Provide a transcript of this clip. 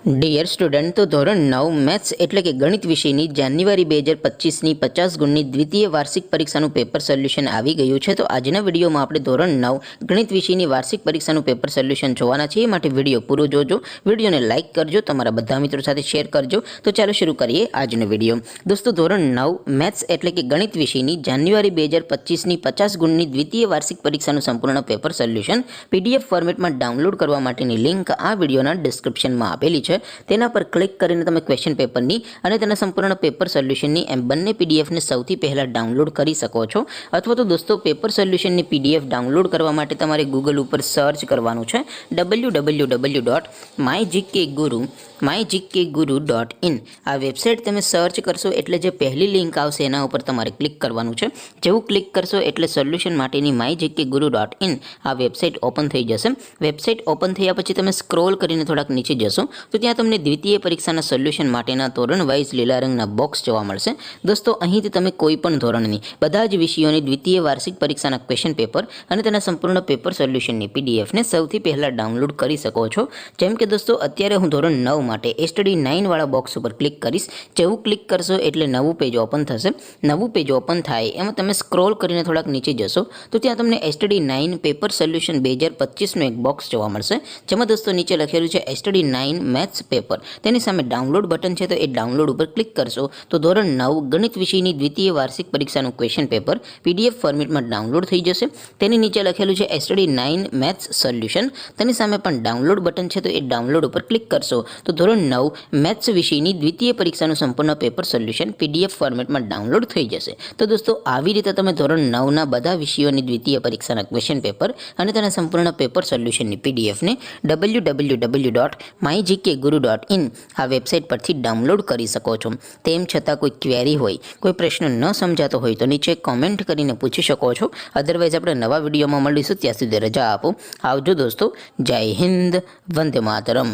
Dear student, તો ધોરણ 9 maths એટલે કે ગણિત વિષયની જાન્યુઆરી 2025ની 50 ગુણની દ્વિતીય વાર્ષિક પરીક્ષાનું પેપર સોલ્યુશન આવી ગયું છે. તો આજના વિડીયોમાં આપણે ધોરણ 9 ગણિત વિષયની વાર્ષિક પરીક્ષાનું પેપર સોલ્યુશન જોવાના છીએ. માટે વિડીયો પૂરો જોજો, વિડીયોને લાઇક કરજો, તમારા બધા મિત્રો સાથે શેર કરજો. તો ચાલો શરૂ કરીએ આજનો વિડીયો. દોસ્તો, ધોરણ 9 મેથ્સ એટલે કે ગણિત વિષયની જાન્યુઆરી 2025ની 50 ગુણની દ્વિતીય વાર્ષિક પરીક્ષાનું સંપૂર્ણ પેપર સોલ્યુશન પીડીએફ ફોર્મેટમાં ડાઉનલોડ કરવા માટેની લિંક આ વિડીયોના ડિસ્ક્રિપ્શનમાં આપેલી છે. તેના પર ક્લિક કરીને તમે ક્વેશ્ચન પેપરની અને તેના સંપૂર્ણ પેપર સોલ્યુશનની એમ બંને પીડીએફને સૌથી પહેલાં ડાઉનલોડ કરી શકો છો. અથવા તો દોસ્તો, પેપર સોલ્યુશનની પીડીએફ ડાઉનલોડ કરવા માટે તમારે ગૂગલ ઉપર સર્ચ કરવાનું છે www.mygkguru.in. આ વેબસાઇટ તમે સર્ચ કરશો એટલે જે પહેલી લિંક આવશે એના ઉપર તમારે ક્લિક કરવાનું છે. જેવું ક્લિક કરશો એટલે સોલ્યુશન માટેની mygkguru.in આ વેબસાઇટ ઓપન થઈ જશે. વેબસાઇટ ઓપન થયા પછી તમે સ્ક્રોલ કરીને થોડાક નીચે જશો તો ત્યાં તમને દ્વિતીય પરીક્ષાના સોલ્યુશન માટેના ધોરણ વાઇઝ લીલા રંગના બોક્સ જોવા મળશે. દોસ્તો, અહીંથી તમે કોઈ પણ ધોરણની બધા જ વિષયોની દ્વિતીય વાર્ષિક પરીક્ષાના ક્વેશ્ચન પેપર અને તેના સંપૂર્ણ પેપર સોલ્યુશનની પીડીએફને સૌથી પહેલાં ડાઉનલોડ કરી શકો છો. જેમ કે દોસ્તો, અત્યારે હું ધોરણ 9 માટે સ્ટડી 9 વાળા બોક્સ ઉપર ક્લિક કરીશ. જેવું ક્લિક કરશો એટલે નવું પેજ ઓપન થશે. નવું પેજ ઓપન થાય એમાં તમે સ્ક્રોલ કરીને થોડાક નીચે જશો તો ત્યાં તમને સ્ટડી 9 પેપર સોલ્યુશન 2025નું એક બોક્સ જોવા મળશે. જેમાં દોસ્તો નીચે લખેલું છે સ્ટડી 9 મેથ્સ પેપર. તેની સામે ડાઉનલોડ બટન છે, તો એ ડાઉનલોડ ઉપર ક્લિક કરશો તો ધોરણ 9 ગણિત વિષયની દ્વિતીય વાર્ષિક પરીક્ષાનું ક્વેશ્ચન પેપર પીડીએફ ફોર્મેટમાં ડાઉનલોડ થઈ જશે. તેની નીચે લખેલું છે સ્ટડી 9 મેથ્સ સોલ્યુશન. તેની સામે પણ ડાઉનલોડ બટન છે, તો એ ડાઉનલોડ ઉપર ક્લિક કરશો તો ધોરણ 9 મેથ્સ વિષયની દ્વિતીય પરીક્ષાનું સંપૂર્ણ પેપર સોલ્યુશન પીડીએફ ફોર્મેટમાં ડાઉનલોડ થઈ જશે. તો દોસ્તો, આવી રીતે તમે ધોરણ 9ના બધા વિષયોની દ્વિતીય પરીક્ષાના ક્વેશ્ચન પેપર અને તેના સંપૂર્ણ પેપર સોલ્યુશનની પીડીએફને www.mygkguru.in આ વેબસાઇટ પરથી ડાઉનલોડ કરી શકો છો. તેમ છતાં કોઈ ક્વેરી હોય, કોઈ પ્રશ્ન ન સમજાતો હોય તો નીચે કોમેન્ટ કરીને પૂછી શકો છો. અદરવાઇઝ આપણે નવા વિડીયોમાં મળીશું. ત્યાં સુધી રજા આપો. આવજો દોસ્તો. જય હિન્દ. વંદે માતરમ.